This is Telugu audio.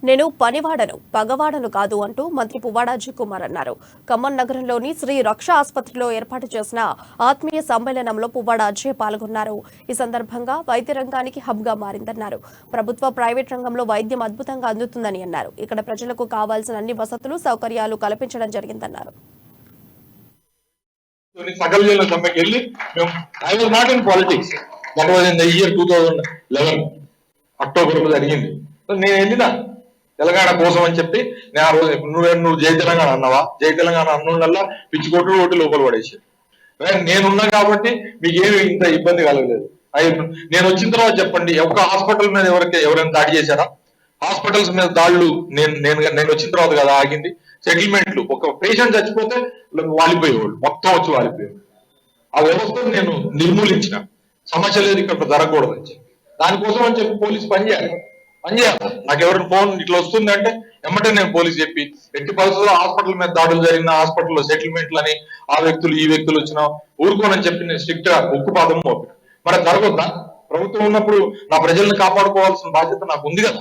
నేను పనివాడను పగవాడను కాదు అంటూ మంత్రి పువ్వాడ అజయ్ కుమార్ అన్నారు. ఖమ్మం నగరంలోని శ్రీ రక్ష ఆసుపత్రిలో ఏర్పాటు చేసిన ఆత్మీయ సమ్మేళనంలో పువ్వాడ అజయ్ పాల్గొన్నారు. ఈ సందర్భంగా వైద్య రంగానికి హబ్ గా మారిందన్నారు. ప్రభుత్వ ప్రైవేట్ రంగంలో వైద్యం అద్భుతంగా అందుతుందని అన్నారు. ఇక్కడ ప్రజలకు కావాల్సిన అన్ని వసతులు సౌకర్యాలు కల్పించడం జరిగిందన్నారు. అక్టోబర్ జరిగింది. నేను వెళ్ళినా తెలంగాణ కోసం అని చెప్పి నేను ఆ రోజు నువ్వు జై తెలంగాణ అన్నావా, జై తెలంగాణ అన్నుండల్లా పిచ్చి కొట్టు కొట్టి లోపల పడేసాడు. నేనున్నా కాబట్టి మీకేమి ఇంత ఇబ్బంది కలగలేదు. నేను వచ్చిన తర్వాత చెప్పండి, ఒక్క హాస్పిటల్ మీద ఎవరైనా దాడి చేశారా? హాస్పిటల్స్ మీద దాడులు నేను వచ్చిన తర్వాత కదా ఆగింది. సెటిల్మెంట్లు, ఒక పేషెంట్ చచ్చిపోతే వాలిపోయేవాళ్ళు, మొత్తం వచ్చి వాలిపోయేవాళ్ళు. ఆ వ్యవస్థను నేను నిర్మూలించిన. సమస్య లేదు ఇక్కడ జరగకూడదని చెప్పి, దానికోసం అని చెప్పి పోలీసు పనిచేయాలి. నాకు ఎవరైనా ఫోన్ ఇట్లా వస్తుంది అంటే ఎమ్మటే నేను పోలీసు చెప్పి, ఎట్టి పరిస్థితుల్లో హాస్పిటల్ మీద దాడులు జరిగిన, హాస్పిటల్లో సెటిల్మెంట్లు అని ఆ వ్యక్తులు ఈ వ్యక్తులు వచ్చినా ఊరుకోనని చెప్పి నేను స్ట్రిక్ట్ గా ఉక్కుపాదం మోపిన. మరి జరగొద్దా? ప్రభుత్వం ఉన్నప్పుడు నా ప్రజల్ని కాపాడుకోవాల్సిన బాధ్యత నాకు ఉంది కదా.